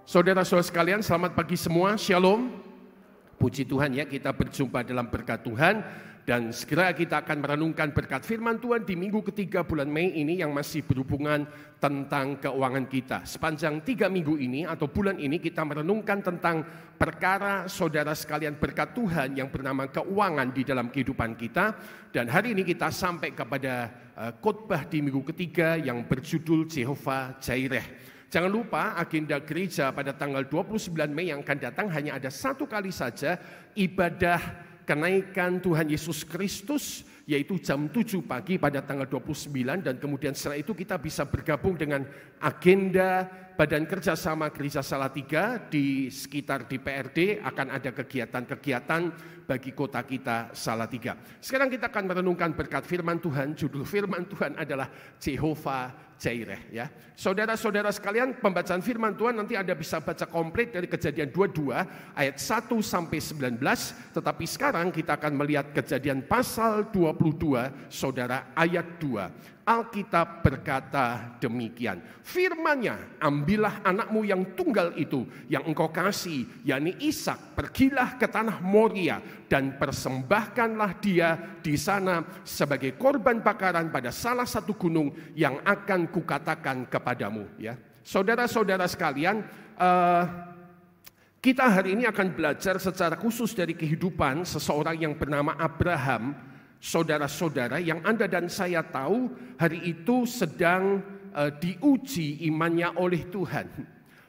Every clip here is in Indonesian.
Saudara-saudara sekalian, selamat pagi semua, shalom. Puji Tuhan ya, kita berjumpa dalam berkat Tuhan. Dan segera kita akan merenungkan berkat firman Tuhan di minggu ketiga bulan Mei ini yang masih berhubungan tentang keuangan kita. Sepanjang 3 minggu ini atau bulan ini kita merenungkan tentang perkara saudara sekalian berkat Tuhan yang bernama keuangan di dalam kehidupan kita. Dan hari ini kita sampai kepada khotbah di minggu ketiga yang berjudul Jehovah Jireh. Jangan lupa agenda gereja pada tanggal 29 Mei yang akan datang hanya ada satu kali saja, ibadah kenaikan Tuhan Yesus Kristus, yaitu jam 7 pagi pada tanggal 29, dan kemudian setelah itu kita bisa bergabung dengan agenda Badan Kerjasama Gereja Salatiga di sekitar DPRD. Akan ada kegiatan-kegiatan bagi kota kita Salatiga. Sekarang kita akan merenungkan berkat firman Tuhan. Judul firman Tuhan adalah Jehovah Jireh ya. Saudara-saudara sekalian, pembacaan firman Tuhan nanti Anda bisa baca komplit dari Kejadian 22 ayat 1 sampai 19, tetapi sekarang kita akan melihat Kejadian pasal 22 Saudara ayat 2. Alkitab berkata demikian, firman-Nya, ambillah anakmu yang tunggal itu yang engkau kasih, yakni Ishak, pergilah ke tanah Moria dan persembahkanlah dia di sana sebagai korban bakaran pada salah satu gunung yang akan kukatakan kepadamu. Ya, saudara-saudara sekalian, kita hari ini akan belajar secara khusus dari kehidupan seseorang yang bernama Abraham. Saudara-saudara yang Anda dan saya tahu hari itu sedang diuji imannya oleh Tuhan.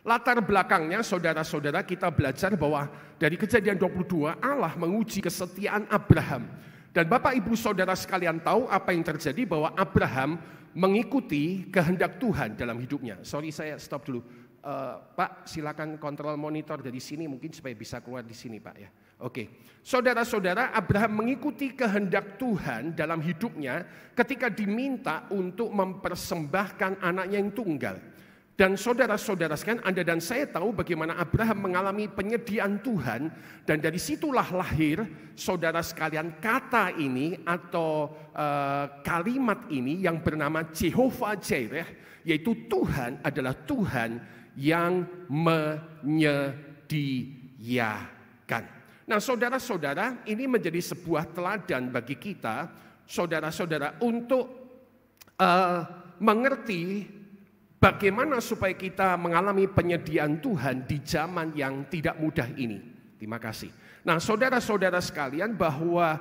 Latar belakangnya saudara-saudara kita belajar bahwa dari Kejadian 22 Allah menguji kesetiaan Abraham. Dan Bapak Ibu Saudara sekalian tahu apa yang terjadi, bahwa Abraham mengikuti kehendak Tuhan dalam hidupnya. Sorry, saya stop dulu. Pak, silakan kontrol monitor dari sini mungkin supaya bisa keluar di sini Pak ya. Oke, saudara-saudara, Abraham mengikuti kehendak Tuhan dalam hidupnya ketika diminta untuk mempersembahkan anaknya yang tunggal. Dan saudara-saudara sekalian, Anda dan saya tahu bagaimana Abraham mengalami penyediaan Tuhan. Dan dari situlah lahir, saudara sekalian, kata ini atau kalimat ini yang bernama Jehovah Jireh, yaitu Tuhan adalah Tuhan yang menyediakan. Nah, saudara-saudara, ini menjadi sebuah teladan bagi kita, saudara-saudara, untuk mengerti bagaimana supaya kita mengalami penyediaan Tuhan di zaman yang tidak mudah ini. Terima kasih. Nah, saudara-saudara sekalian, bahwa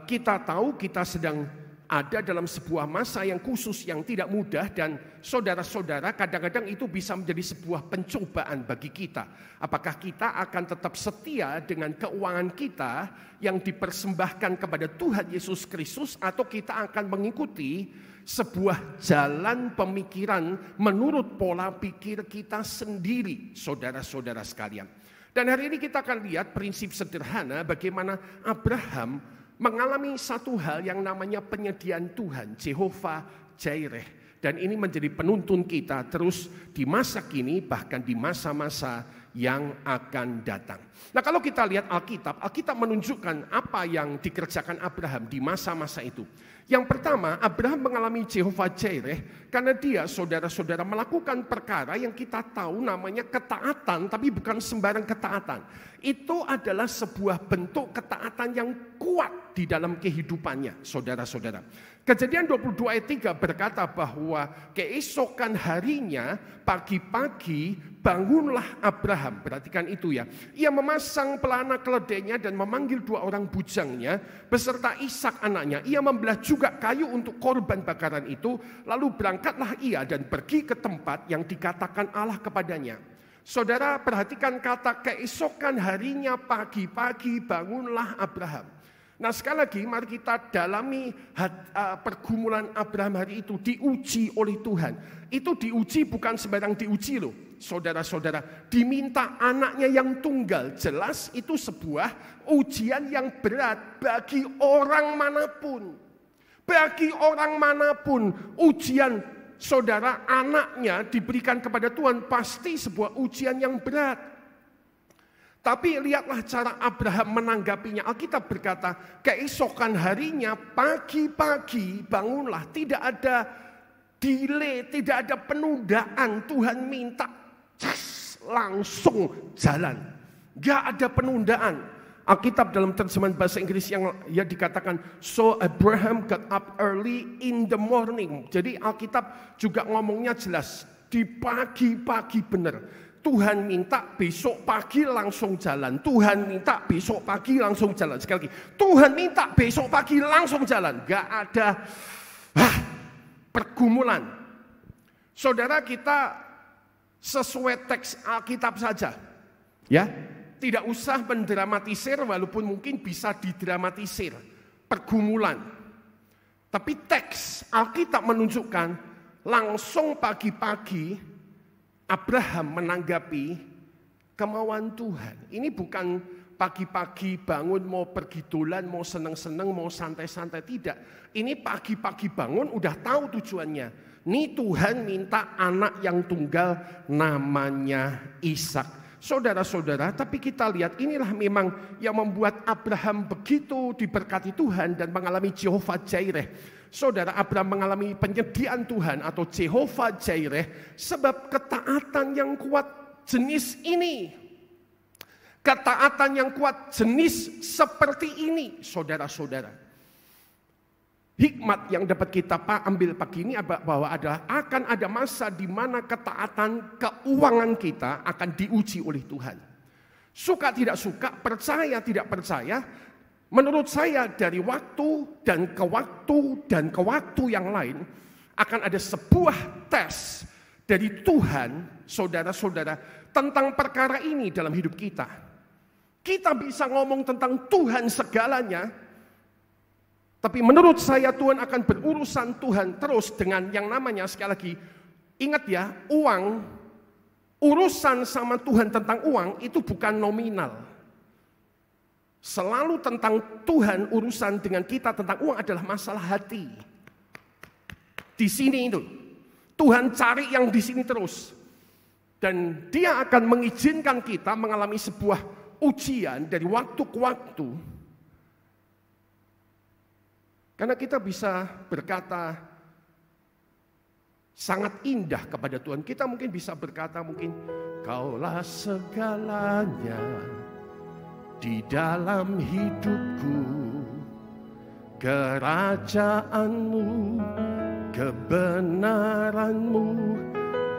kita tahu kita sedang ada dalam sebuah masa yang khusus yang tidak mudah, dan saudara-saudara kadang-kadang itu bisa menjadi sebuah pencobaan bagi kita. Apakah kita akan tetap setia dengan keuangan kita yang dipersembahkan kepada Tuhan Yesus Kristus, atau kita akan mengikuti sebuah jalan pemikiran menurut pola pikir kita sendiri, saudara-saudara sekalian. Dan hari ini kita akan lihat prinsip sederhana bagaimana Abraham mengalami satu hal yang namanya penyediaan Tuhan, Jehovah Jireh. Dan ini menjadi penuntun kita terus di masa kini, bahkan di masa-masa yang akan datang. Nah, kalau kita lihat Alkitab menunjukkan apa yang dikerjakan Abraham di masa-masa itu. Yang pertama, Abraham mengalami Jehovah Jireh karena dia, saudara-saudara, melakukan perkara yang kita tahu namanya ketaatan, tapi bukan sembarang ketaatan. Itu adalah sebuah bentuk ketaatan yang kuat di dalam kehidupannya, saudara-saudara. Kejadian 22 ayat 3 berkata bahwa keesokan harinya pagi-pagi bangunlah Abraham. Perhatikan itu ya. Ia memasang pelana keledainya dan memanggil 2 orang bujangnya beserta Ishak anaknya. Ia membelah juga kayu untuk korban bakaran itu. Lalu berangkatlah ia dan pergi ke tempat yang dikatakan Allah kepadanya. Saudara, perhatikan kata keesokan harinya pagi-pagi bangunlah Abraham. Nah, sekali lagi mari kita dalami pergumulan Abraham hari itu, diuji oleh Tuhan. Itu diuji bukan sembarang diuji loh, saudara-saudara. Diminta anaknya yang tunggal, jelas itu sebuah ujian yang berat bagi orang manapun. Bagi orang manapun, ujian saudara anaknya diberikan kepada Tuhan pasti sebuah ujian yang berat. Tapi lihatlah cara Abraham menanggapinya. Alkitab berkata, keesokan harinya pagi-pagi bangunlah. Tidak ada delay, tidak ada penundaan. Tuhan minta, langsung jalan. Gak ada penundaan. Alkitab dalam terjemahan bahasa Inggris yang ya dikatakan, so Abraham got up early in the morning. Jadi Alkitab juga ngomongnya jelas, di pagi-pagi benar. Tuhan minta besok pagi langsung jalan. Tuhan minta besok pagi langsung jalan. Sekali lagi, Tuhan minta besok pagi langsung jalan. Gak ada pergumulan. Saudara, kita sesuai teks Alkitab saja. Ya, tidak usah mendramatisir, walaupun mungkin bisa didramatisir pergumulan. Tapi teks Alkitab menunjukkan langsung pagi-pagi Abraham menanggapi kemauan Tuhan. Ini bukan pagi-pagi bangun mau pergi dolan, mau seneng-seneng, mau santai-santai, tidak. Ini pagi-pagi bangun udah tahu tujuannya. Ini Tuhan minta anak yang tunggal namanya Ishak. Saudara-saudara, tapi kita lihat inilah memang yang membuat Abraham begitu diberkati Tuhan dan mengalami Jehovah Jireh. Saudara, Abraham mengalami penyediaan Tuhan atau Jehovah Jireh sebab ketaatan yang kuat jenis ini. Ketaatan yang kuat jenis seperti ini, saudara-saudara. Hikmat yang dapat kita ambil pagi ini bahwa akan ada masa di mana ketaatan keuangan kita akan diuji oleh Tuhan. Suka tidak suka, percaya tidak percaya, menurut saya dari waktu dan ke waktu yang lain akan ada sebuah tes dari Tuhan, saudara-saudara, tentang perkara ini dalam hidup kita. Kita bisa ngomong tentang Tuhan segalanya, tapi menurut saya Tuhan akan berurusan Tuhan terus dengan yang namanya, sekali lagi, ingat ya, uang, urusan sama Tuhan tentang uang itu bukan nominal. Selalu tentang Tuhan, urusan dengan kita tentang uang adalah masalah hati. Di sini itu, Tuhan cari yang di sini terus. Dan Dia akan mengizinkan kita mengalami sebuah ujian dari waktu ke waktu. Karena kita bisa berkata sangat indah kepada Tuhan. Kita mungkin bisa berkata mungkin, Kaulah segalanya di dalam hidupku, kerajaanmu, kebenaranmu,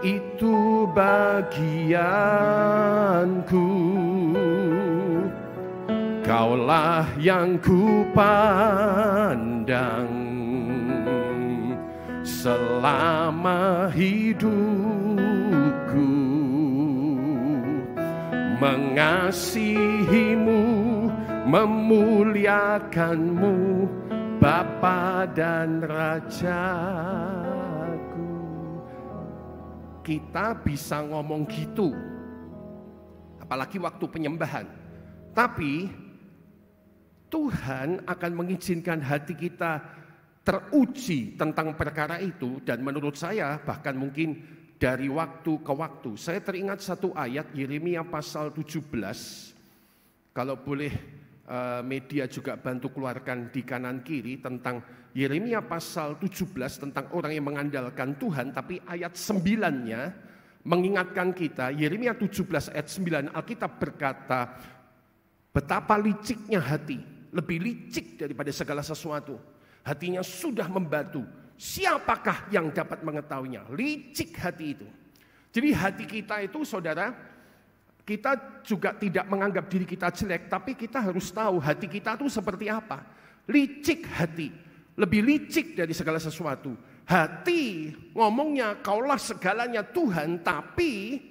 itu bagianku. Kaulah yang kupandang selama hidupku, mengasihimu, memuliakanmu, Bapa dan Rajaku. Kita bisa ngomong gitu, apalagi waktu penyembahan. Tapi Tuhan akan mengizinkan hati kita teruji tentang perkara itu. Dan menurut saya bahkan mungkin dari waktu ke waktu. Saya teringat satu ayat Yeremia pasal 17. Kalau boleh media juga bantu keluarkan di kanan kiri, tentang Yeremia pasal 17 tentang orang yang mengandalkan Tuhan. Tapi ayat 9-nya mengingatkan kita, Yeremia 17 ayat 9, Alkitab berkata, betapa liciknya hati, lebih licik daripada segala sesuatu. Hatinya sudah membatu. Siapakah yang dapat mengetahuinya? Licik hati itu. Jadi hati kita itu, saudara, kita juga tidak menganggap diri kita jelek, tapi kita harus tahu hati kita itu seperti apa. Licik hati, lebih licik dari segala sesuatu. Hati ngomongnya, Kaulah segalanya Tuhan, tapi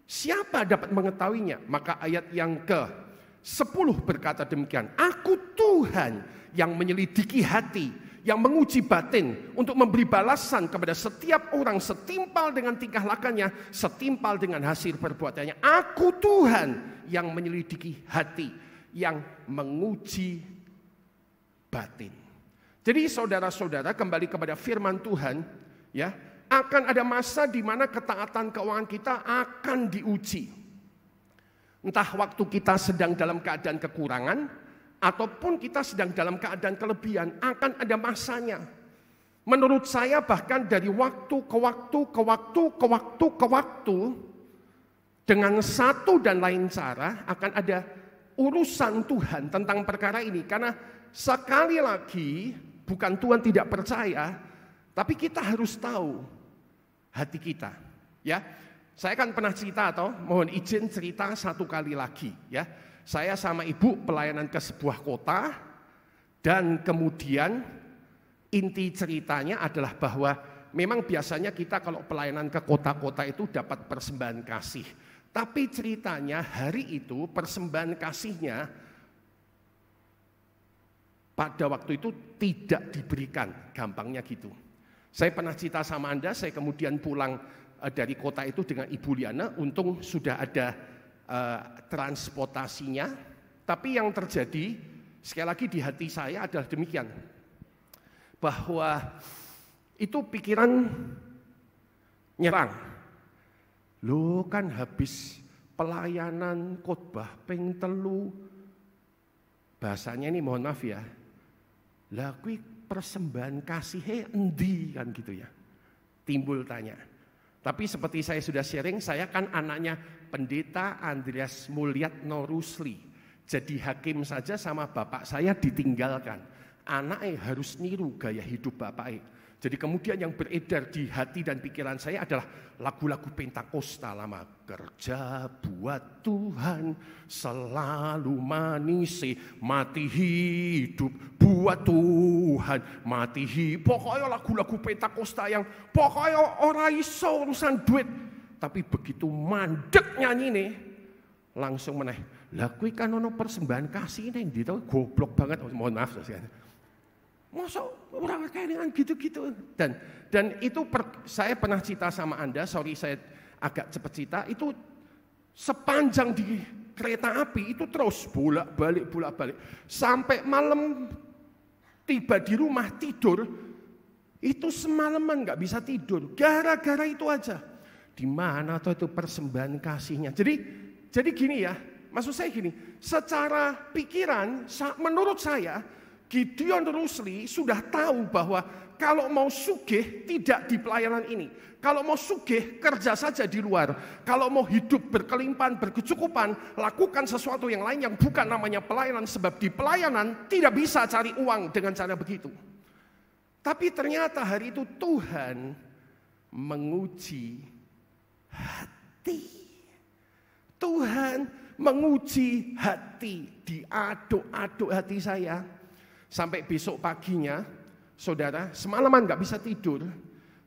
siapa dapat mengetahuinya? Maka ayat yang ke-10 berkata demikian, Aku Tuhan yang menyelidiki hati, yang menguji batin untuk memberi balasan kepada setiap orang setimpal dengan tingkah lakunya, setimpal dengan hasil perbuatannya. Aku Tuhan yang menyelidiki hati, yang menguji batin. Jadi saudara-saudara, kembali kepada firman Tuhan, ya, akan ada masa di mana ketaatan keuangan kita akan diuji. Entah waktu kita sedang dalam keadaan kekurangan, ataupun kita sedang dalam keadaan kelebihan, akan ada masanya. Menurut saya bahkan dari waktu ke waktu, dengan satu dan lain cara akan ada urusan Tuhan tentang perkara ini. Karena sekali lagi bukan Tuhan tidak percaya, tapi kita harus tahu hati kita. Ya, saya kan pernah cerita atau mohon izin cerita satu kali lagi. Ya, saya sama ibu pelayanan ke sebuah kota dan kemudian inti ceritanya adalah bahwa memang biasanya kita kalau pelayanan ke kota-kota itu dapat persembahan kasih. Tapi ceritanya hari itu persembahan kasihnya pada waktu itu tidak diberikan, gampangnya gitu. Saya pernah cerita sama Anda, saya kemudian pulang dari kota itu dengan Ibu Liana, untung sudah ada transportasinya. Tapi yang terjadi, sekali lagi di hati saya adalah demikian. Bahwa itu pikiran nyerang. Lo kan habis pelayanan khotbah ping 3. Bahasanya ini mohon maaf ya. Lah kuwi persembahan kasih endi kan gitu ya. Timbul tanya. Tapi seperti saya sudah sharing, saya kan anaknya Pendeta Andreas Mulyatno Rusli. Jadi hakim saja sama bapak saya ditinggalkan. Anaknya harus niru gaya hidup bapaknya. Jadi kemudian yang beredar di hati dan pikiran saya adalah lagu-lagu Pentakosta lama. Kerja buat Tuhan selalu manis, mati hidup buat Tuhan, mati hidup. Pokoknya lagu-lagu Pentakosta yang pokoknya orang iso urusan duit. Tapi begitu mandek nyanyi nih, langsung meneh. Lah kuwi kan ono persembahan kasih ning ndi to, goblok banget. Mohon maaf saya. Masa orang kayak gitu-gitu. Dan itu saya pernah cerita sama Anda, sorry saya agak cepat cerita, itu sepanjang di kereta api itu terus bolak-balik. Sampai malam tiba di rumah tidur, itu semalaman gak bisa tidur. Gara-gara itu aja. Di mana tuh itu persembahan kasihnya. Jadi gini ya, maksud saya gini, secara pikiran menurut saya, Gideon Rusli sudah tahu bahwa kalau mau sugih tidak di pelayanan ini. Kalau mau sugih kerja saja di luar. Kalau mau hidup berkelimpahan, berkecukupan, lakukan sesuatu yang lain yang bukan namanya pelayanan. Sebab di pelayanan tidak bisa cari uang dengan cara begitu. Tapi ternyata hari itu Tuhan menguji hati. Tuhan menguji hati, diaduk-aduk hati saya. Sampai besok paginya, saudara, semalaman gak bisa tidur.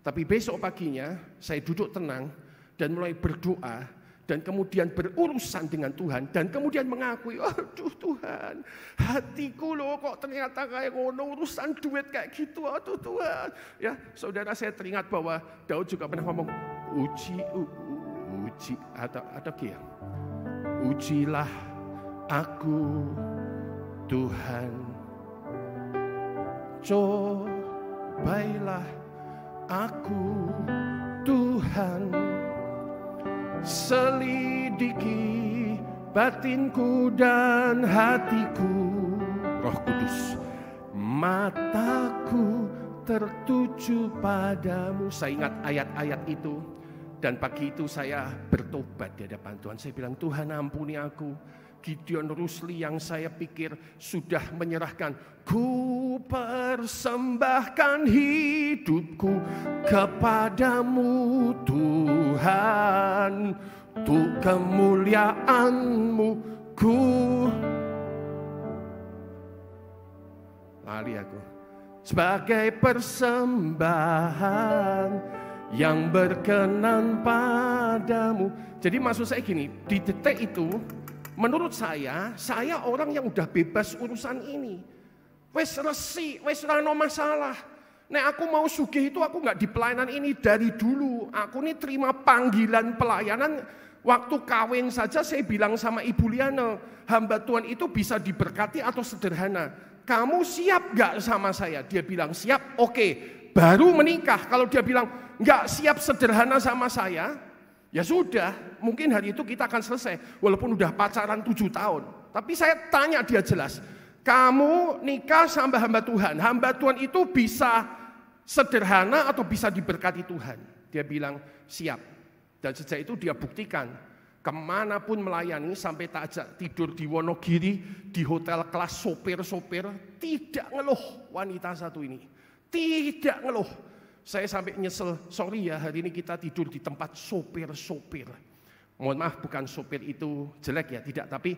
Tapi besok paginya, saya duduk tenang dan mulai berdoa. Dan kemudian berurusan dengan Tuhan. Dan kemudian mengakui, aduh Tuhan, hatiku loh kok ternyata kayak ngono, urusan duit kayak gitu, aduh Tuhan. Ya, saudara, saya teringat bahwa Daud juga pernah ngomong, uji, atau ya, ujilah aku Tuhan. Cobailah aku Tuhan, selidiki batinku dan hatiku. Roh Kudus, mataku tertuju padamu. Saya ingat ayat-ayat itu. Dan pagi itu saya bertobat di hadapan Tuhan. Saya bilang, Tuhan ampuni aku. Gideon Rusli yang saya pikir sudah menyerahkan, ku persembahkan hidupku kepadamu Tuhan, untuk kemuliaan-Mu ku lali aku sebagai persembahan yang berkenan padamu. Jadi maksud saya gini, di detik itu menurut saya orang yang udah bebas urusan ini. Wes resi, wes rano masalah. Nek aku mau sugih itu aku nggak di pelayanan ini dari dulu. Aku nih terima panggilan pelayanan waktu kawin saja. Saya bilang sama Ibu Liana, hamba Tuhan itu bisa diberkati atau sederhana. Kamu siap nggak sama saya? Dia bilang siap, oke. Baru menikah. Kalau dia bilang nggak siap sederhana sama saya, ya sudah, mungkin hari itu kita akan selesai. Walaupun udah pacaran 7 tahun. Tapi saya tanya dia jelas, kamu nikah sama hamba Tuhan. Hamba Tuhan itu bisa sederhana atau bisa diberkati Tuhan. Dia bilang siap. Dan sejak itu dia buktikan. kemanapun melayani, sampai tak ajak tidur di Wonogiri, di hotel kelas sopir-sopir, tidak ngeluh wanita satu ini. Tidak ngeluh. Saya sampai nyesel, sorry ya hari ini kita tidur di tempat sopir-sopir. Mohon maaf, bukan sopir itu jelek ya, tidak. Tapi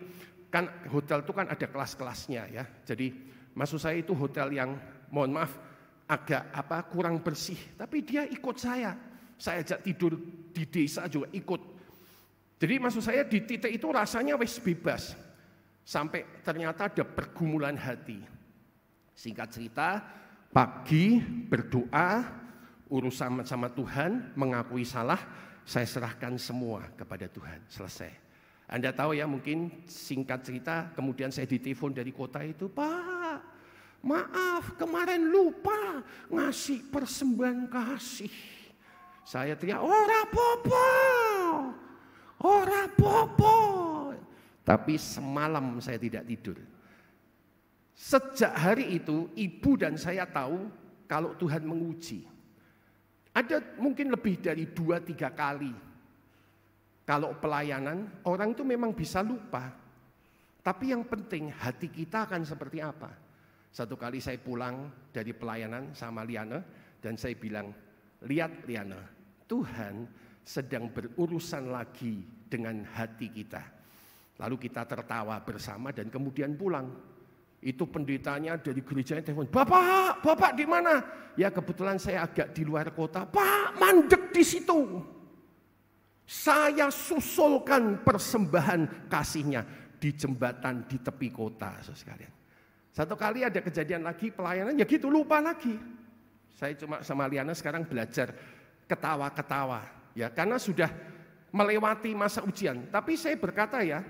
kan hotel itu kan ada kelas-kelasnya ya. Jadi maksud saya itu hotel yang mohon maaf agak kurang bersih. Tapi dia ikut saya ajak tidur di desa juga ikut. Jadi maksud saya di titik itu rasanya wis bebas. Sampai ternyata ada pergumulan hati. Singkat cerita, pagi berdoa, urusan sama Tuhan, mengakui salah, saya serahkan semua kepada Tuhan. Selesai. Anda tahu ya, mungkin singkat cerita, kemudian saya ditelepon dari kota itu, Pak, maaf kemarin lupa ngasih persembahan kasih. Saya teriak, ora popo. Ora popo. Tapi semalam saya tidak tidur. Sejak hari itu ibu dan saya tahu kalau Tuhan menguji. Ada mungkin lebih dari 2-3 kali. Kalau pelayanan orang itu memang bisa lupa. Tapi yang penting hati kita akan seperti apa. Satu kali saya pulang dari pelayanan sama Liana dan saya bilang, lihat Liana, Tuhan sedang berurusan lagi dengan hati kita. Lalu kita tertawa bersama dan kemudian pulang. Itu pendetanya dari gerejanya telepon, Bapak di mana? Ya kebetulan saya agak di luar kota. Pak, mandek di situ. Saya susulkan persembahan kasihnya di jembatan di tepi kota, sekalian. Satu kali ada kejadian lagi pelayanan, ya gitu lupa lagi. Saya cuma sama Liana sekarang belajar ketawa-ketawa. Ya, karena sudah melewati masa ujian. Tapi saya berkata ya,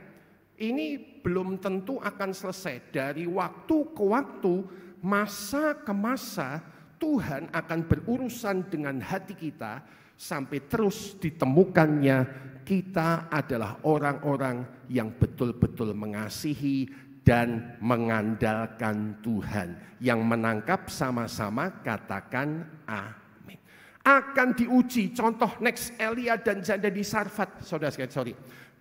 ini belum tentu akan selesai. Dari waktu ke waktu, masa ke masa, Tuhan akan berurusan dengan hati kita sampai terus ditemukannya kita adalah orang-orang yang betul-betul mengasihi dan mengandalkan Tuhan. Yang menangkap sama-sama katakan amin. Akan diuji, contoh next Elia dan janda di Sarfat,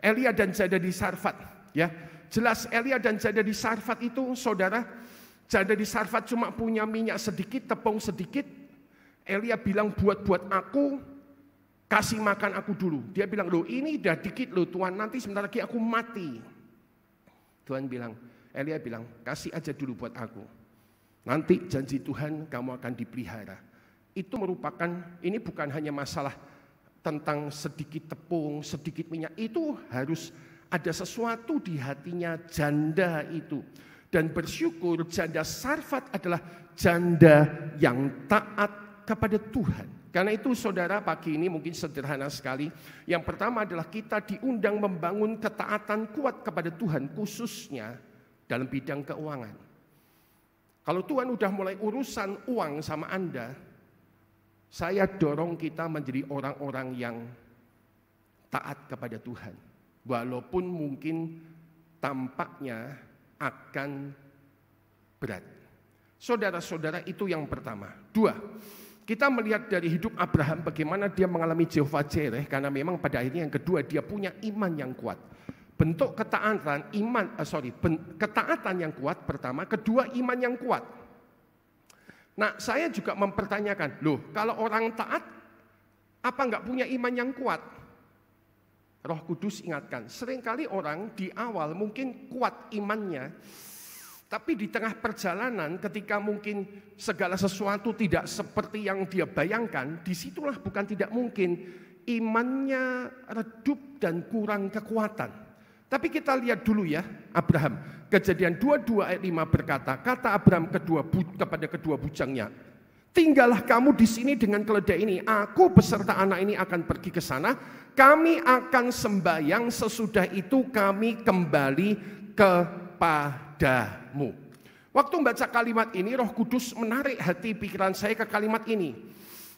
Elia dan janda di Sarfat, ya jelas Elia dan janda di Sarfat itu saudara, janda di Sarfat cuma punya minyak sedikit, tepung sedikit. Elia bilang buat aku, kasih makan aku dulu. Dia bilang loh ini udah dikit loh Tuhan, nanti sebentar lagi aku mati. Tuhan bilang, Elia bilang kasih aja dulu buat aku, nanti janji Tuhan kamu akan dipelihara. Itu merupakan, ini bukan hanya masalah tentang sedikit tepung, sedikit minyak. Itu harus ada sesuatu di hatinya janda itu. Dan bersyukur janda Sarfat adalah janda yang taat kepada Tuhan. Karena itu saudara pagi ini mungkin sederhana sekali. Yang pertama adalah kita diundang membangun ketaatan kuat kepada Tuhan, khususnya dalam bidang keuangan. Kalau Tuhan udah mulai urusan uang sama Anda, saya dorong kita menjadi orang-orang yang taat kepada Tuhan. Walaupun mungkin tampaknya akan berat. Saudara-saudara, itu yang pertama. 2, kita melihat dari hidup Abraham bagaimana dia mengalami Jehovah Jireh, karena memang pada akhirnya yang kedua dia punya iman yang kuat. Bentuk ketaatan, ketaatan yang kuat pertama, kedua iman yang kuat. Nah, saya juga mempertanyakan, loh kalau orang taat, apa enggak punya iman yang kuat? Roh Kudus ingatkan, seringkali orang di awal mungkin kuat imannya, tapi di tengah perjalanan ketika mungkin segala sesuatu tidak seperti yang dia bayangkan, disitulah bukan tidak mungkin imannya redup dan kurang kekuatan. Tapi kita lihat dulu ya Abraham. Kejadian 22 ayat 5 berkata, kata Abraham kepada kedua bujangnya, tinggallah kamu di sini dengan keledai ini. Aku beserta anak ini akan pergi ke sana. Kami akan sembahyang, sesudah itu kami kembali kepadamu. Waktu membaca kalimat ini, Roh Kudus menarik hati pikiran saya ke kalimat ini.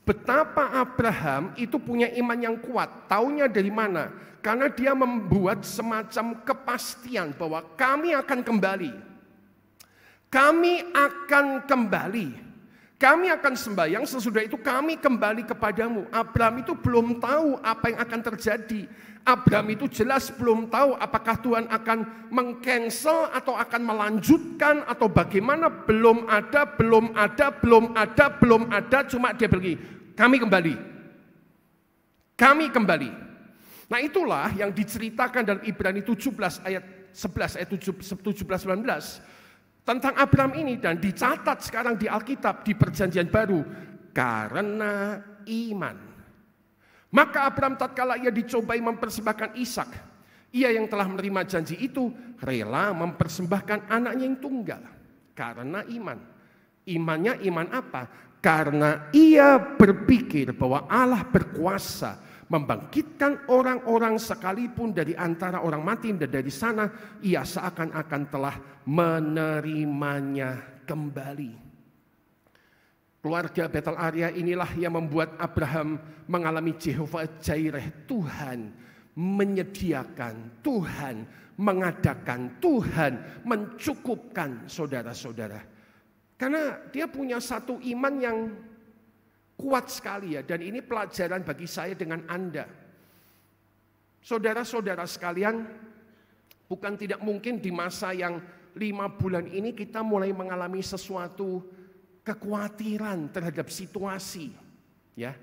Betapa Abraham itu punya iman yang kuat. Taunya dari mana? Karena dia membuat semacam kepastian bahwa kami akan kembali. Kami akan kembali. Kami akan sembahyang, sesudah itu kami kembali kepadamu. Abraham itu belum tahu apa yang akan terjadi. Abraham itu jelas belum tahu apakah Tuhan akan meng-cancel atau akan melanjutkan atau bagaimana. Belum ada, cuma dia pergi. Kami kembali. Nah itulah yang diceritakan dalam Ibrani 17 ayat 11, ayat 17-19. Tentang Abraham ini, dan dicatat sekarang di Alkitab di Perjanjian Baru, karena iman. Maka Abraham tatkala ia dicobai mempersembahkan Ishak, ia yang telah menerima janji itu rela mempersembahkan anaknya yang tunggal karena iman. Imannya iman apa? Karena ia berpikir bahwa Allah berkuasa membangkitkan orang-orang sekalipun dari antara orang mati, dan dari sana ia seakan-akan telah menerimanya kembali. Keluarga Betel Area inilah yang membuat Abraham mengalami Jehovah Jireh. Tuhan menyediakan, Tuhan mengadakan, Tuhan mencukupkan saudara-saudara. Karena dia punya satu iman yang kuat sekali ya, dan ini pelajaran bagi saya dengan Anda. Saudara-saudara sekalian, bukan tidak mungkin di masa yang 5 bulan ini kita mulai mengalami sesuatu kekhawatiran terhadap situasi. Ya,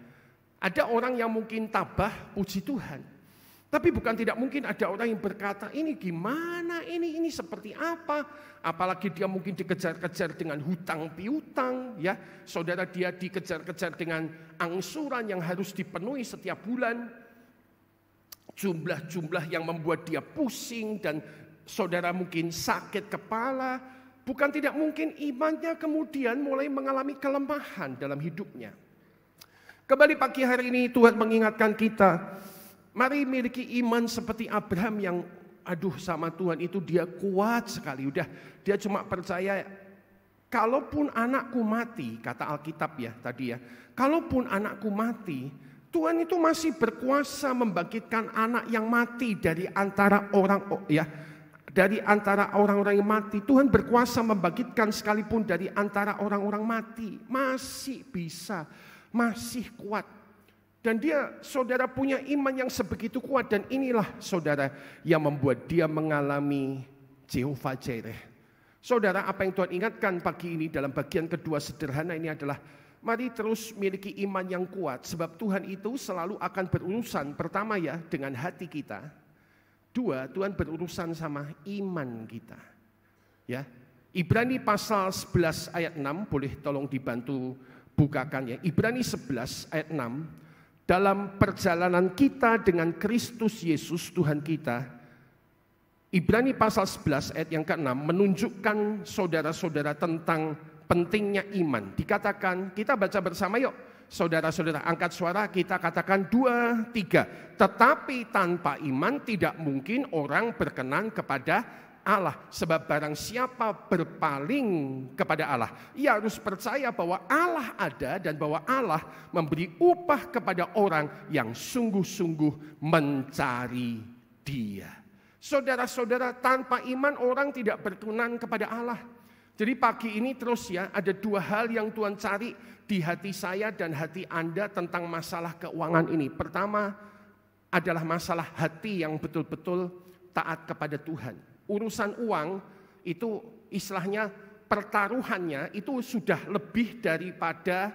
ada orang yang mungkin tabah, puji Tuhan. Tapi bukan tidak mungkin ada orang yang berkata, ini gimana, ini seperti apa? Apalagi dia mungkin dikejar-kejar dengan hutang piutang, ya. Saudara, dia dikejar-kejar dengan angsuran yang harus dipenuhi setiap bulan. Jumlah-jumlah yang membuat dia pusing, dan saudara mungkin sakit kepala. Bukan tidak mungkin imannya kemudian mulai mengalami kelemahan dalam hidupnya. Kembali pagi hari ini Tuhan mengingatkan kita, mari miliki iman seperti Abraham yang sama Tuhan itu dia kuat sekali. Dia cuma percaya, kalaupun anakku mati, kata Alkitab ya tadi ya, kalaupun anakku mati, Tuhan itu masih berkuasa membangkitkan anak yang mati dari antara orang-orang yang mati. Tuhan berkuasa membangkitkan sekalipun dari antara orang-orang mati. Masih bisa, masih kuat. Dan saudara punya iman yang sebegitu kuat, dan inilah saudara yang membuat dia mengalami Jehovah Jireh. Saudara, apa yang Tuhan ingatkan pagi ini dalam bagian kedua sederhana ini adalah, mari terus miliki iman yang kuat, sebab Tuhan itu selalu akan berurusan pertama ya dengan hati kita. 2, Tuhan berurusan sama iman kita. Ya. Ibrani pasal 11 ayat 6, boleh tolong dibantu bukakan ya. Ibrani 11 ayat 6. Dalam perjalanan kita dengan Kristus Yesus Tuhan kita, Ibrani pasal 11 ayat yang ke-6 menunjukkan saudara-saudara tentang pentingnya iman. Dikatakan, kita baca bersama yuk. Saudara-saudara, angkat suara, kita katakan 2, 3. Tetapi tanpa iman tidak mungkin orang berkenan kepada Allah. Sebab barang siapa berpaling kepada Allah, ia harus percaya bahwa Allah ada dan bahwa Allah memberi upah kepada orang yang sungguh-sungguh mencari Dia. Saudara-saudara, tanpa iman orang tidak berkenan kepada Allah. Jadi pagi ini terus ya, ada 2 hal yang Tuhan cari di hati saya dan hati Anda tentang masalah keuangan ini. Pertama adalah masalah hati yang betul-betul taat kepada Tuhan. Urusan uang itu istilahnya pertaruhannya itu sudah lebih daripada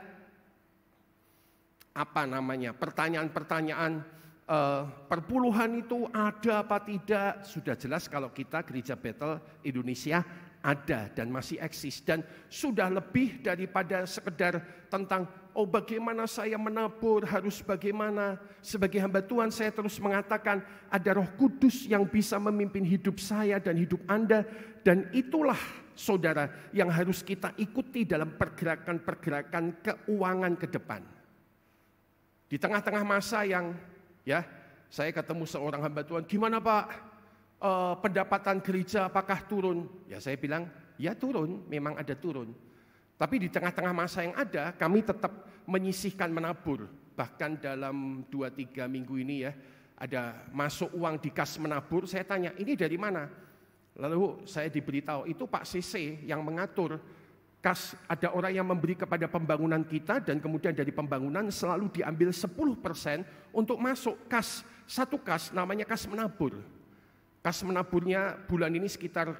pertanyaan-pertanyaan perpuluhan itu ada apa tidak. Sudah jelas kalau kita Gereja Betel Indonesia ada dan masih eksis, dan sudah lebih daripada sekedar tentang bagaimana saya menabur, harus bagaimana. Sebagai hamba Tuhan saya terus mengatakan ada Roh Kudus yang bisa memimpin hidup saya dan hidup Anda, dan itulah saudara yang harus kita ikuti dalam pergerakan-pergerakan keuangan ke depan. Di tengah-tengah masa yang saya ketemu seorang hamba Tuhan, gimana Pak? Pendapatan gereja apakah turun? Ya saya bilang, ya turun, memang ada turun. Tapi di tengah-tengah masa yang ada, kami tetap menyisihkan menabur. Bahkan dalam 2-3 minggu ini ya, ada masuk uang di kas menabur. Saya tanya, ini dari mana? Lalu saya diberitahu, itu Pak CC yang mengatur. kas, ada orang yang memberi kepada pembangunan kita dan kemudian dari pembangunan selalu diambil 10% untuk masuk kas. Satu kas namanya kas menabur. Kas menaburnya bulan ini sekitar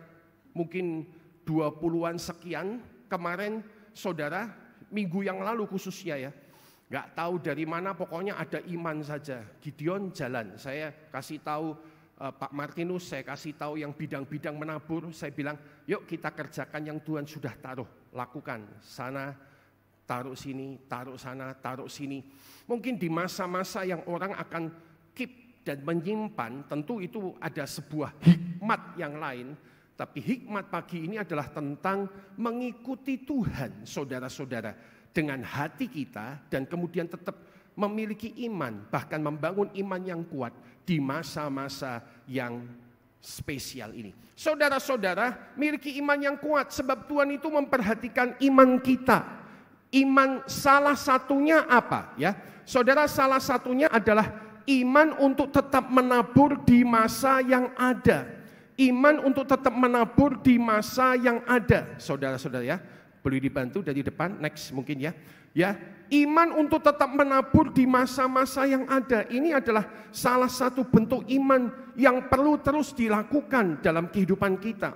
mungkin 20-an sekian. Kemarin saudara, minggu yang lalu khususnya ya, nggak tahu dari mana, pokoknya ada iman saja. Gideon jalan, saya kasih tahu Pak Martinus, saya kasih tahu yang bidang-bidang menabur, saya bilang, yuk kita kerjakan yang Tuhan sudah taruh, lakukan. Sana, taruh sini, taruh sana, taruh sini. Mungkin di masa-masa yang orang akan keep dan menyimpan, tentu itu ada sebuah hikmat yang lain. Tapi hikmat pagi ini adalah tentang mengikuti Tuhan, saudara-saudara, dengan hati kita dan kemudian tetap memiliki iman, bahkan membangun iman yang kuat di masa-masa yang spesial ini. Saudara-saudara, miliki iman yang kuat sebab Tuhan itu memperhatikan iman kita. Iman salah satunya apa ya? Saudara, salah satunya adalah iman untuk tetap menabur di masa yang ada. Iman untuk tetap menabur di masa yang ada. Saudara-saudara ya, boleh dibantu dari depan, next mungkin ya. Ya, iman untuk tetap menabur di masa-masa yang ada. Ini adalah salah satu bentuk iman yang perlu terus dilakukan dalam kehidupan kita.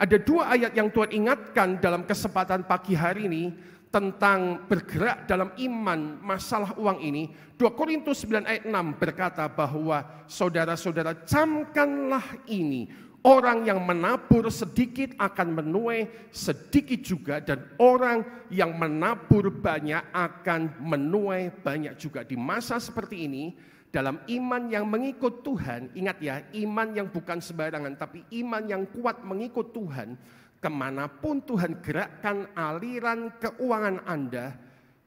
Ada dua ayat yang Tuhan ingatkan dalam kesempatan pagi hari ini tentang bergerak dalam iman masalah uang ini. 2 Korintus 9 ayat 6 berkata bahwa saudara-saudara, camkanlah ini. Orang yang menabur sedikit akan menuai sedikit juga, dan orang yang menabur banyak akan menuai banyak juga. Di masa seperti ini, dalam iman yang mengikut Tuhan, ingat ya, iman yang bukan sembarangan, tapi iman yang kuat mengikut Tuhan, kemanapun Tuhan gerakkan aliran keuangan Anda,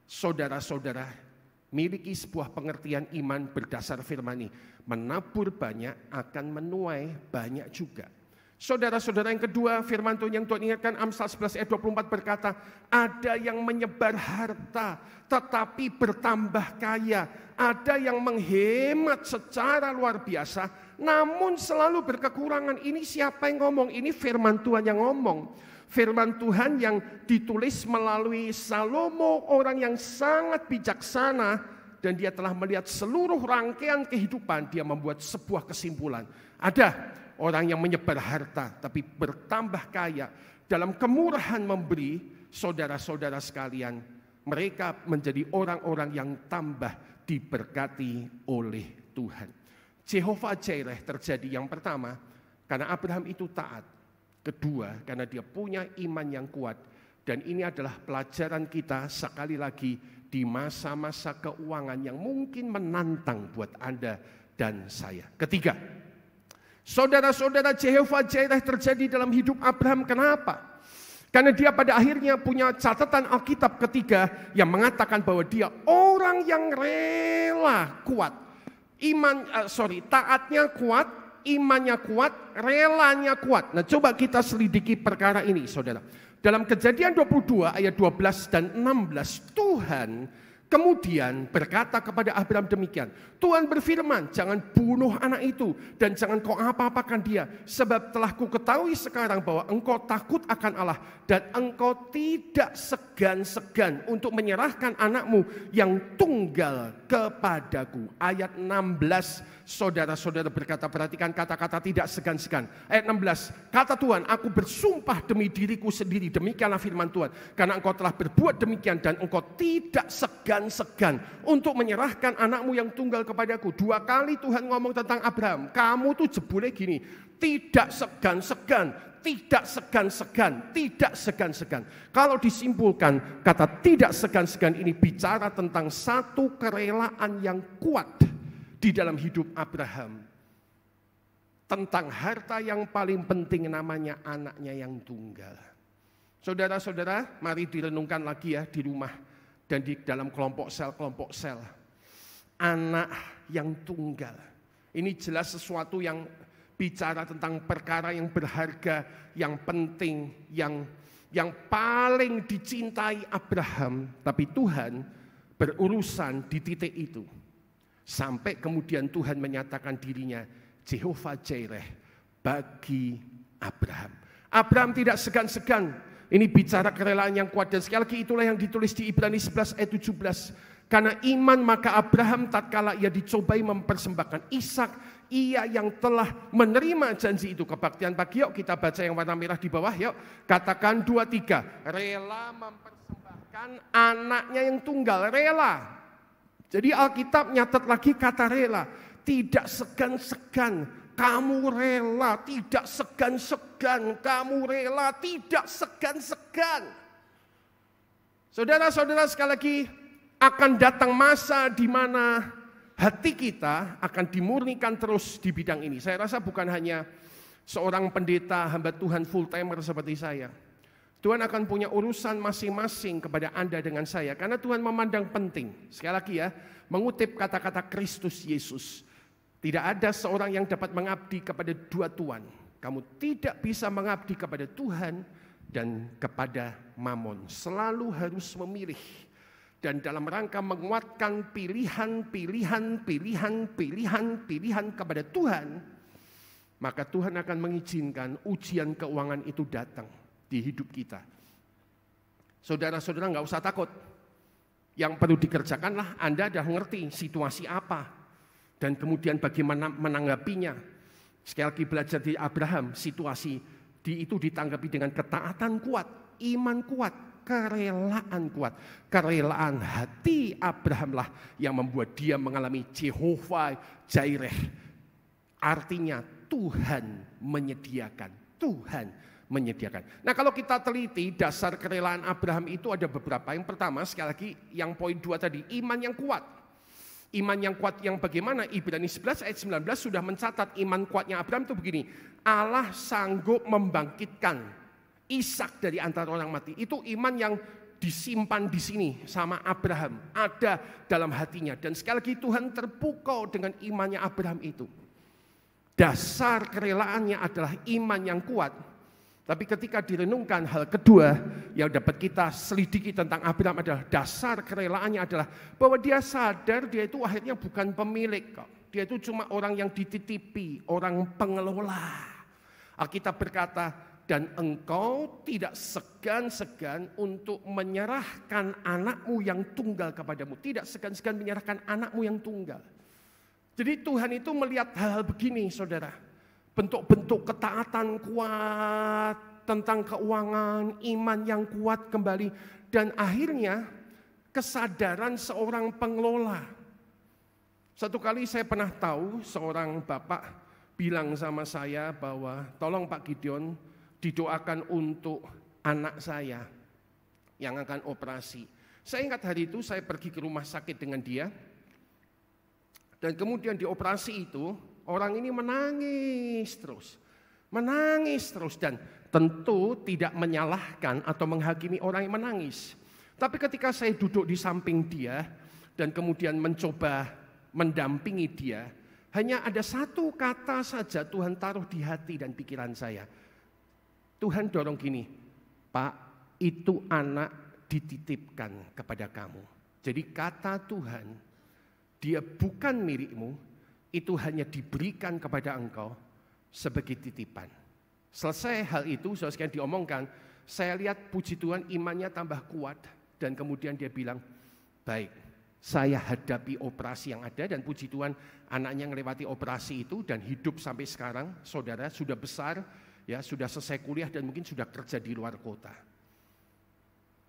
saudara-saudara, miliki sebuah pengertian iman berdasar firman ini. Menabur banyak akan menuai banyak juga. Saudara-saudara, yang kedua, firman Tuhan yang Tuhan ingatkan, Amsal 11 ayat 24 berkata, ada yang menyebar harta tetapi bertambah kaya, ada yang menghemat secara luar biasa namun selalu berkekurangan. Ini siapa yang ngomong? Ini firman Tuhan yang ngomong. Firman Tuhan yang ditulis melalui Salomo, orang yang sangat bijaksana, dan dia telah melihat seluruh rangkaian kehidupan. Dia membuat sebuah kesimpulan. Ada orang yang menyebar harta tapi bertambah kaya dalam kemurahan memberi. Saudara-saudara sekalian, mereka menjadi orang-orang yang tambah diberkati oleh Tuhan. Jehovah Jireh terjadi yang pertama karena Abraham itu taat. Kedua, karena dia punya iman yang kuat. Dan ini adalah pelajaran kita sekali lagi di masa-masa keuangan yang mungkin menantang buat Anda dan saya. Ketiga, saudara-saudara, Jehovah Jireh terjadi dalam hidup Abraham. Kenapa? Karena dia pada akhirnya punya catatan Alkitab ketiga yang mengatakan bahwa dia orang yang rela kuat. Taatnya kuat, imannya kuat, relanya kuat. Nah, coba kita selidiki perkara ini, saudara. Dalam Kejadian 22 ayat 12 dan 16, Tuhan kemudian berkata kepada Abraham demikian. Tuhan berfirman, jangan bunuh anak itu dan jangan kau apa-apakan dia. Sebab telah ku ketahui sekarang bahwa engkau takut akan Allah dan engkau tidak segan-segan untuk menyerahkan anakmu yang tunggal kepadaku. Ayat 16, saudara-saudara berkata, perhatikan kata-kata tidak segan-segan. Ayat 16, kata Tuhan, aku bersumpah demi diriku sendiri, demikianlah firman Tuhan. Karena engkau telah berbuat demikian dan engkau tidak segan-segan untuk menyerahkan anakmu yang tunggal kepadaku. 2 kali Tuhan ngomong tentang Abraham. Kamu tuh jebule gini, tidak segan-segan. Tidak segan-segan, tidak segan-segan. Kalau disimpulkan, kata tidak segan-segan ini bicara tentang satu kerelaan yang kuat di dalam hidup Abraham. Tentang harta yang paling penting, namanya anaknya yang tunggal. Saudara-saudara, mari direnungkan lagi ya di rumah dan di dalam kelompok sel. Anak yang tunggal. Ini jelas sesuatu yang bicara tentang perkara yang berharga, yang penting, yang paling dicintai Abraham. Tapi Tuhan berurusan di titik itu. Sampai kemudian Tuhan menyatakan dirinya Jehovah Jireh bagi Abraham. Abraham tidak segan-segan. Ini bicara kerelaan yang kuat, dan sekali lagi itulah yang ditulis di Ibrani 11 ayat 17. Karena iman maka Abraham tatkala ia dicobai mempersembahkan Ishak, ia yang telah menerima janji itu. Kebaktian pagi, yuk kita baca yang warna merah di bawah, yuk. Katakan 2, 3. Rela mempersembahkan anaknya yang tunggal, rela. Jadi Alkitab nyatat lagi kata rela. Tidak segan-segan, kamu rela. Tidak segan-segan, kamu rela. Tidak segan-segan. Saudara-saudara, sekali lagi, akan datang masa di mana hati kita akan dimurnikan terus di bidang ini. Saya rasa bukan hanya seorang pendeta hamba Tuhan full timer seperti saya. Tuhan akan punya urusan masing-masing kepada Anda dengan saya. Karena Tuhan memandang penting. Sekali lagi ya, mengutip kata-kata Kristus Yesus. Tidak ada seorang yang dapat mengabdi kepada dua tuan. Kamu tidak bisa mengabdi kepada Tuhan dan kepada Mamon. Selalu harus memilih. Dan dalam rangka menguatkan pilihan kepada Tuhan, maka Tuhan akan mengizinkan ujian keuangan itu datang di hidup kita. Saudara-saudara nggak usah takut. Yang perlu dikerjakanlah Anda dah mengerti situasi apa dan kemudian bagaimana menanggapinya. Sekali lagi belajar di Abraham, situasi itu ditanggapi dengan ketaatan kuat, iman kuat. Kerelaan kuat, kerelaan hati Abrahamlah yang membuat dia mengalami Jehovah Jireh. Artinya Tuhan menyediakan, Tuhan menyediakan. Nah kalau kita teliti dasar kerelaan Abraham itu ada beberapa. Yang pertama sekali lagi yang poin 2 tadi, iman yang kuat. Iman yang kuat yang bagaimana? Ibrani 11 ayat 19 sudah mencatat iman kuatnya Abraham itu begini. Allah sanggup membangkitkan Ishak dari antara orang mati. Itu iman yang disimpan di sini sama Abraham. Ada dalam hatinya. Dan sekali lagi Tuhan terpukau dengan imannya Abraham itu. Dasar kerelaannya adalah iman yang kuat. Tapi ketika direnungkan hal kedua yang dapat kita selidiki tentang Abraham adalah dasar kerelaannya adalah bahwa dia sadar dia itu akhirnya bukan pemilik kok. Dia itu cuma orang yang dititipi, orang pengelola. Alkitab berkata, dan engkau tidak segan-segan untuk menyerahkan anakmu yang tunggal kepadamu. Tidak segan-segan menyerahkan anakmu yang tunggal. Jadi Tuhan itu melihat hal-hal begini saudara. Bentuk-bentuk ketaatan kuat tentang keuangan, iman yang kuat kembali. Dan akhirnya kesadaran seorang pengelola. Satu kali saya pernah tahu seorang bapak bilang sama saya bahwa tolong Pak Gideon, didoakan untuk anak saya yang akan operasi. Saya ingat hari itu saya pergi ke rumah sakit dengan dia. Dan kemudian di operasi itu orang ini menangis terus. Menangis terus dan tentu tidak menyalahkan atau menghakimi orang yang menangis. Tapi ketika saya duduk di samping dia dan kemudian mencoba mendampingi dia, hanya ada satu kata saja Tuhan taruh di hati dan pikiran saya. Tuhan dorong gini, Pak, itu anak dititipkan kepada kamu. Jadi kata Tuhan, dia bukan milikmu, itu hanya diberikan kepada engkau sebagai titipan. Selesai hal itu, saudara sekalian diomongkan, saya lihat puji Tuhan imannya tambah kuat. Dan kemudian dia bilang, baik, saya hadapi operasi yang ada dan puji Tuhan anaknya melewati operasi itu dan hidup sampai sekarang, saudara sudah besar, ya sudah selesai kuliah dan mungkin sudah kerja di luar kota.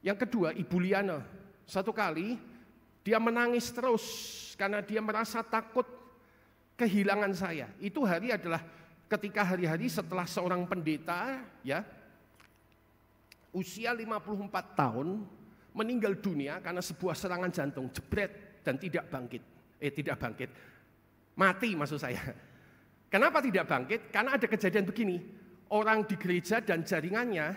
Yang kedua, Ibu Liana. Satu kali dia menangis terus karena dia merasa takut kehilangan saya. Itu hari adalah ketika hari-hari setelah seorang pendeta ya usia 54 tahun meninggal dunia karena sebuah serangan jantung jebret dan tidak bangkit. Mati maksud saya. Kenapa tidak bangkit? Karena ada kejadian begini. Orang di gereja dan jaringannya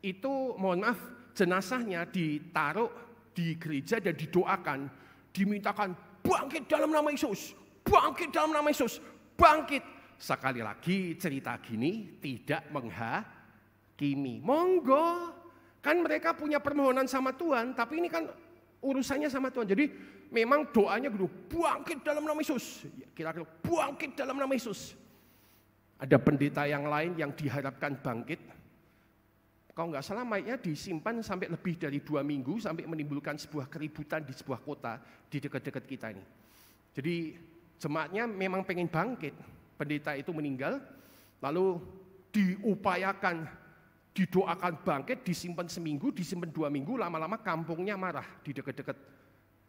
itu mohon maaf jenazahnya ditaruh di gereja dan didoakan, dimintakan bangkit dalam nama Yesus, bangkit dalam nama Yesus, bangkit. Sekali lagi cerita gini tidak menghakimi. Monggo, kan mereka punya permohonan sama Tuhan, tapi ini kan urusannya sama Tuhan. Jadi memang doanya gitu, bangkit dalam nama Yesus. Kira-kira bangkit dalam nama Yesus. Ada pendeta yang lain yang diharapkan bangkit. Kalau nggak salah mayatnya disimpan sampai lebih dari 2 minggu sampai menimbulkan sebuah keributan di sebuah kota di dekat-dekat kita ini. Jadi jemaatnya memang pengen bangkit. Pendeta itu meninggal, lalu diupayakan, didoakan bangkit, disimpan seminggu, disimpan 2 minggu, lama-lama kampungnya marah di dekat-dekat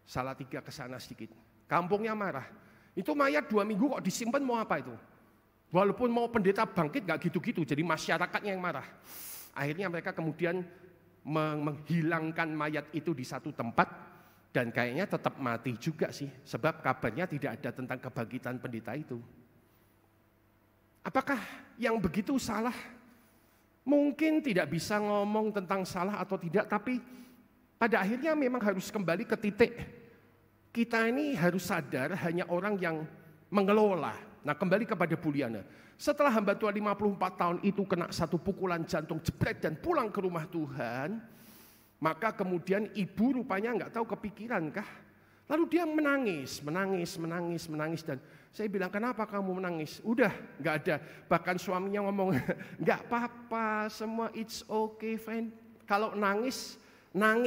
Salatiga ke sana sedikit. Kampungnya marah. Itu mayat 2 minggu kok disimpan mau apa itu? Walaupun mau pendeta bangkit nggak gitu-gitu, jadi masyarakatnya yang marah. Akhirnya mereka kemudian menghilangkan mayat itu di satu tempat dan kayaknya tetap mati juga sih, sebab kabarnya tidak ada tentang kebangkitan pendeta itu. Apakah yang begitu salah? Mungkin tidak bisa ngomong tentang salah atau tidak, tapi pada akhirnya memang harus kembali ke titik kita ini harus sadar hanya orang yang mengelola. Nah, kembali kepada Buliana. Setelah hamba Tuhan 54 tahun itu kena satu pukulan jantung jebret dan pulang ke rumah Tuhan, maka kemudian ibu rupanya nggak tahu kepikiran kah? Lalu dia menangis dan saya bilang, kenapa kamu menangis? Udah nggak ada. Bahkan suaminya ngomong, nggak apa-apa, semua it's okay, fine. Kalau nangis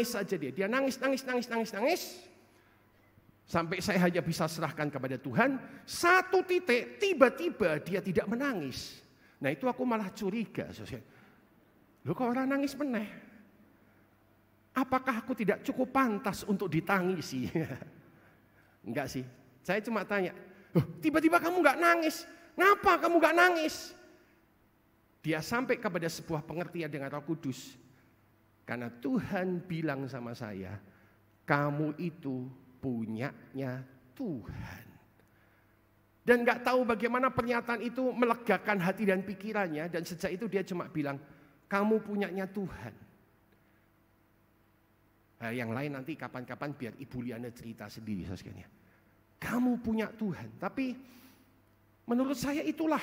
saja dia. Dia nangis. Sampai saya hanya bisa serahkan kepada Tuhan, satu titik tiba-tiba dia tidak menangis. Nah itu aku malah curiga. Loh kok orang nangis meneh? Apakah aku tidak cukup pantas untuk ditangisi? Enggak sih, saya cuma tanya, tiba-tiba kamu gak nangis, ngapa kamu gak nangis? Dia sampai kepada sebuah pengertian dengan Roh Kudus. Karena Tuhan bilang sama saya, kamu itu punyanya Tuhan. Dan gak tahu bagaimana pernyataan itu melegakan hati dan pikirannya. Dan sejak itu dia cuma bilang, kamu punyanya Tuhan. Nah, yang lain nanti kapan-kapan biar Ibu Liana cerita sendiri. Kamu punya Tuhan. Tapi menurut saya itulah.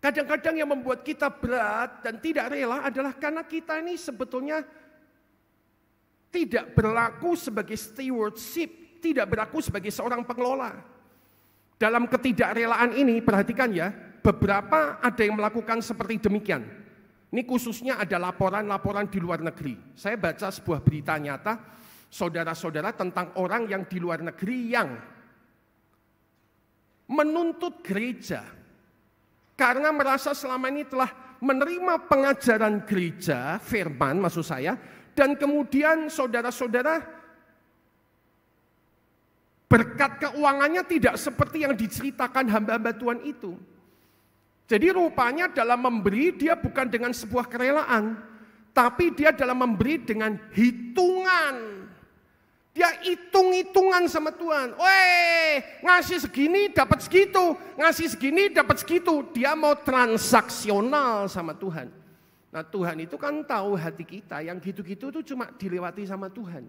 Kadang-kadang yang membuat kita berat dan tidak rela adalah karena kita ini sebetulnya tidak berlaku sebagai stewardship, tidak berlaku sebagai seorang pengelola. Dalam ketidakrelaan ini, perhatikan ya, beberapa ada yang melakukan seperti demikian. Ini khususnya ada laporan-laporan di luar negeri. Saya baca sebuah berita nyata, saudara-saudara, tentang orang yang di luar negeri yang menuntut gereja karena merasa selama ini telah menerima pengajaran gereja, firman maksud saya, dan kemudian saudara-saudara berkat keuangannya tidak seperti yang diceritakan hamba-hamba Tuhan itu. Jadi rupanya dalam memberi dia bukan dengan sebuah kerelaan, tapi dia dalam memberi dengan hitungan. Dia hitung-hitungan sama Tuhan. Weh, ngasih segini dapat segitu, ngasih segini dapat segitu. Dia mau transaksional sama Tuhan. Nah Tuhan itu kan tahu hati kita, yang gitu-gitu tuh cuma dilewati sama Tuhan.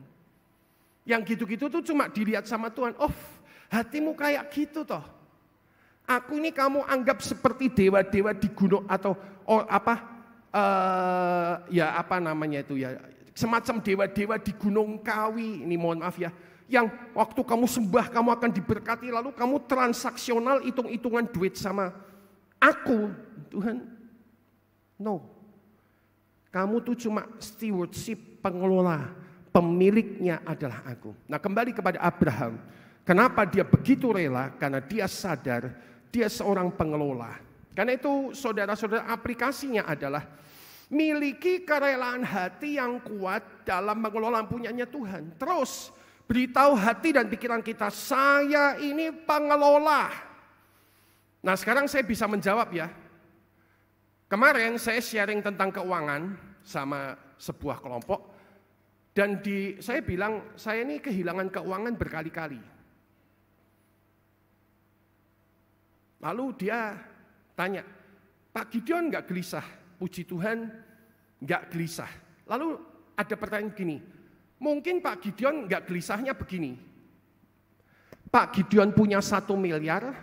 Yang gitu-gitu tuh cuma dilihat sama Tuhan. Oh, hatimu kayak gitu toh. Aku ini kamu anggap seperti dewa-dewa di gunung atau semacam dewa-dewa di Gunung Kawi. Ini mohon maaf ya. Yang waktu kamu sembah kamu akan diberkati, lalu kamu transaksional hitung-hitungan duit sama aku. Tuhan, no. Kamu tuh cuma stewardship, pengelola, pemiliknya adalah aku. Nah kembali kepada Abraham. Kenapa dia begitu rela? Karena dia sadar dia seorang pengelola. Karena itu saudara-saudara, aplikasinya adalah miliki kerelaan hati yang kuat dalam mengelola punyanya Tuhan. Terus beritahu hati dan pikiran kita, saya ini pengelola. Nah sekarang saya bisa menjawab ya. Kemarin saya sharing tentang keuangan sama sebuah kelompok. Dan saya bilang, saya ini kehilangan keuangan berkali-kali. Lalu dia tanya, Pak Gideon nggak gelisah? Puji Tuhan, nggak gelisah. Lalu ada pertanyaan gini, mungkin Pak Gideon nggak gelisahnya begini. Pak Gideon punya 1 miliar,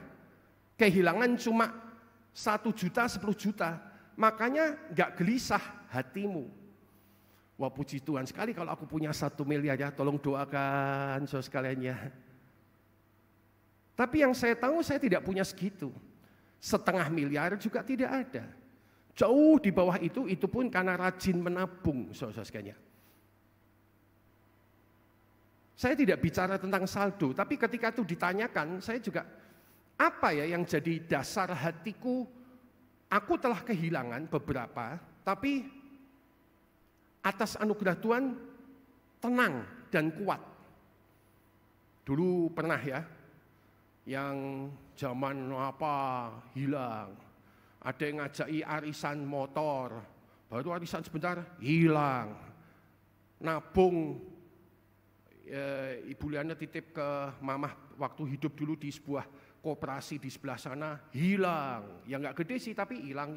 kehilangan cuma 1 juta, 10 juta. Makanya nggak gelisah hatimu. Wah puji Tuhan sekali kalau aku punya 1 miliar ya, tolong doakan saudara sekalian ya. Tapi yang saya tahu saya tidak punya segitu. 0,5 miliar juga tidak ada. Jauh di bawah itu pun karena rajin menabung, saudara sekalian. Saya tidak bicara tentang saldo, tapi ketika itu ditanyakan, saya juga, apa ya yang jadi dasar hatiku? Aku telah kehilangan beberapa, tapi atas anugerah Tuhan, tenang dan kuat. Dulu pernah ya, yang zaman hilang. Ada yang ngajai arisan motor, baru arisan sebentar, hilang. Nabung, Ibu Liana titip ke mamah waktu hidup dulu di sebuah koperasi di sebelah sana, hilang. Ya nggak gede sih, tapi hilang.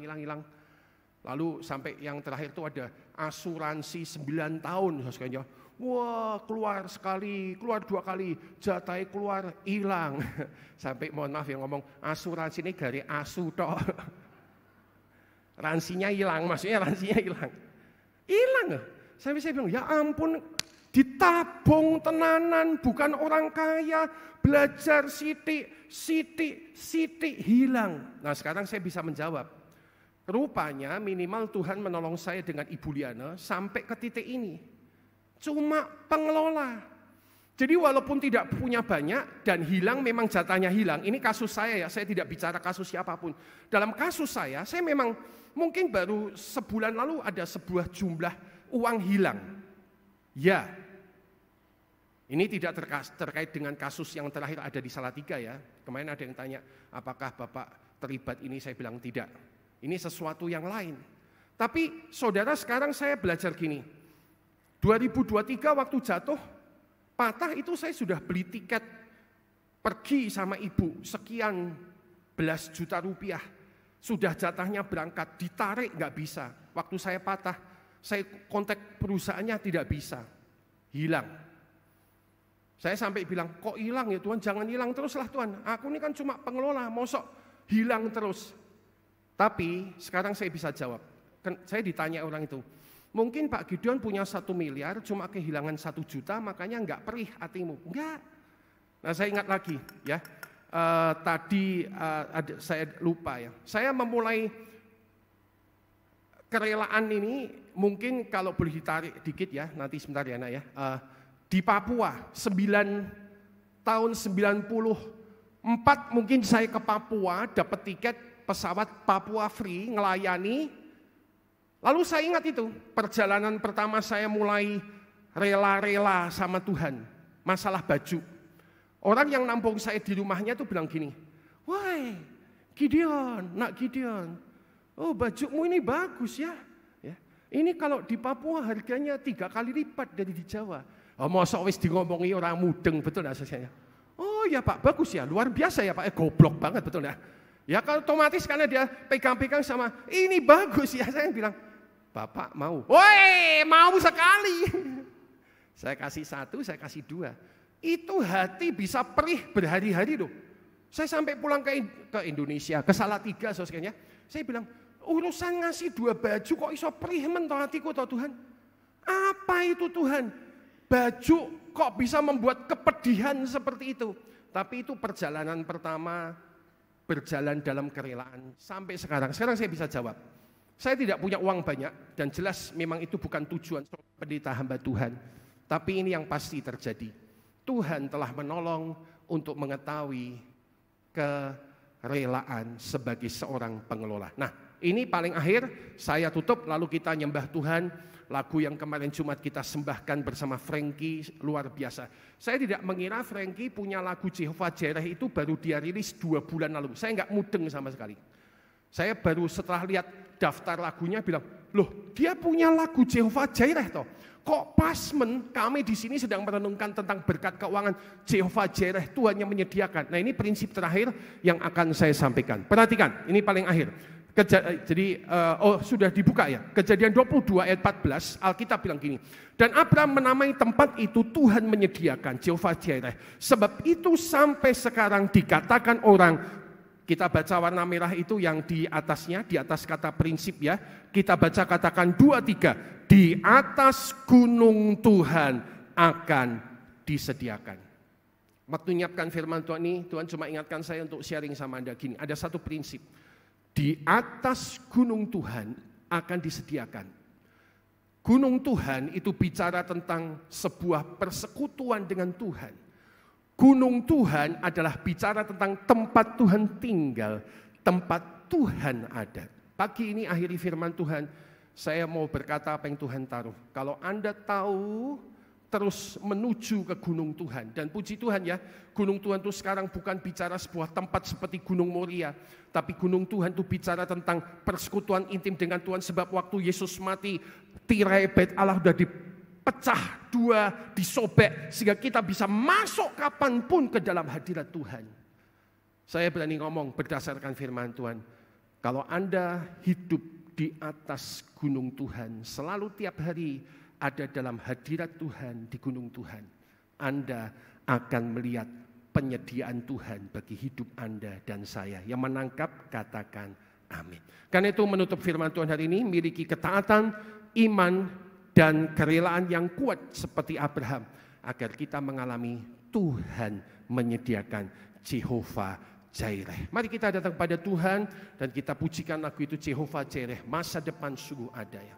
Lalu sampai yang terakhir itu ada asuransi 9 tahun, saudara. Wah, keluar sekali, keluar 2 kali, jatahnya keluar, hilang. Sampai mohon maaf yang ngomong, asuransi ini dari asu toh. Ransinya hilang, maksudnya ransinya hilang. Hilang. Saya bilang, ya ampun, ditabung tenanan, bukan orang kaya, belajar sitik, hilang. Nah sekarang saya bisa menjawab. Rupanya minimal Tuhan menolong saya dengan Ibu Liana sampai ke titik ini. Cuma pengelola. Jadi walaupun tidak punya banyak dan hilang, memang jatahnya hilang. Ini kasus saya ya, saya tidak bicara kasus siapapun. Dalam kasus saya memang mungkin baru sebulan lalu ada sebuah jumlah uang hilang. Ya, ini tidak terkait dengan kasus yang terakhir ada di Salatiga ya. Kemarin ada yang tanya, apakah Bapak terlibat ini? Saya bilang tidak. Ini sesuatu yang lain. Tapi saudara, sekarang saya belajar gini. 2023 waktu jatuh, patah itu saya sudah beli tiket pergi sama ibu sekian belas juta rupiah. Sudah jatahnya berangkat, ditarik nggak bisa. Waktu saya patah, saya kontak perusahaannya tidak bisa. Hilang. Saya sampai bilang, kok hilang ya Tuhan, jangan hilang terus lah Tuhan. Aku ini kan cuma pengelola, mosok hilang terus. Tapi sekarang saya bisa jawab. Saya ditanya orang itu, mungkin Pak Gideon punya 1 miliar, cuma kehilangan 1 juta, makanya enggak perih hatimu. Enggak. Nah saya ingat lagi ya, saya lupa ya. Saya memulai kerelaan ini, mungkin kalau boleh ditarik dikit ya, nanti sebentar ya Nak ya. Di Papua, tahun 94 mungkin saya ke Papua, dapat tiket pesawat Papua Free, ngelayani. Lalu saya ingat itu, perjalanan pertama saya mulai rela-rela sama Tuhan, masalah baju. Orang yang nampung saya di rumahnya tuh bilang gini, woi Gideon, Nak Gideon, oh bajumu ini bagus ya. Ini kalau di Papua harganya 3 kali lipat dari di Jawa. Oh mosok wis ngomongi orang mudeng, betul enggak saya? Oh ya Pak, bagus ya, luar biasa ya Pak, goblok banget, betul enggak? Ya kalau otomatis karena dia pegang-pegang sama, ini bagus ya, saya bilang, Bapak mau? Woi, mau sekali. Saya kasih 1, saya kasih 2. Itu hati bisa perih berhari-hari loh. Saya sampai pulang ke Indonesia, ke Salatiga, saudara. Saya bilang, urusan ngasih 2 baju kok iso perih men toh hatiku toh Tuhan? Apa itu Tuhan? Baju kok bisa membuat kepedihan seperti itu? Tapi itu perjalanan pertama, berjalan dalam kerelaan sampai sekarang. Sekarang saya bisa jawab. Saya tidak punya uang banyak dan jelas memang itu bukan tujuan pendeta hamba Tuhan. Tapi ini yang pasti terjadi. Tuhan telah menolong untuk mengetahui kerelaan sebagai seorang pengelola. Nah, ini paling akhir saya tutup lalu kita nyembah Tuhan. Lagu yang kemarin Jumat kita sembahkan bersama Frankie luar biasa. Saya tidak mengira Frankie punya lagu Jehovah Jireh itu baru dia rilis 2 bulan lalu. Saya nggak mudeng sama sekali. Saya baru setelah lihat daftar lagunya bilang, loh dia punya lagu Jehovah Jireh toh. Kok pas kami di sini sedang merenungkan tentang berkat keuangan Jehovah Jireh, Tuhan yang menyediakan. Nah ini prinsip terakhir yang akan saya sampaikan. Perhatikan, ini paling akhir. Sudah dibuka ya. Kejadian 22 ayat 14, Alkitab bilang gini. Dan Abraham menamai tempat itu Tuhan menyediakan, Jehovah Jireh. Sebab itu sampai sekarang dikatakan orang, kita baca warna merah itu yang di atasnya, di atas kata prinsip ya. Kita baca katakan 2-3. Di atas gunung Tuhan akan disediakan. Waktu menyiapkan firman Tuhan ini, Tuhan cuma ingatkan saya untuk sharing sama Anda gini. Ada satu prinsip. di atas gunung Tuhan akan disediakan. Gunung Tuhan itu bicara tentang sebuah persekutuan dengan Tuhan. Gunung Tuhan adalah bicara tentang tempat Tuhan tinggal, tempat Tuhan ada. Pagi ini akhiri firman Tuhan, saya mau berkata apa yang Tuhan taruh. Kalau Anda tahu, terus menuju ke gunung Tuhan. Dan puji Tuhan ya, gunung Tuhan itu sekarang bukan bicara sebuah tempat seperti Gunung Moria, tapi gunung Tuhan itu bicara tentang persekutuan intim dengan Tuhan. Sebab waktu Yesus mati, tirai bait Allah sudah dipecah dua, disobek, sehingga kita bisa masuk kapanpun ke dalam hadirat Tuhan. Saya berani ngomong berdasarkan firman Tuhan, kalau Anda hidup di atas gunung Tuhan, selalu tiap hari ada dalam hadirat Tuhan di gunung Tuhan, Anda akan melihat penyediaan Tuhan bagi hidup Anda dan saya. Yang menangkap katakan amin. Karena itu menutup firman Tuhan hari ini, miliki ketaatan, iman, dan kerelaan yang kuat seperti Abraham, agar kita mengalami Tuhan menyediakan Jehovah Jireh. Mari kita datang pada Tuhan dan kita pujikan lagu itu, Jehovah Jireh, masa depan sungguh ada ya.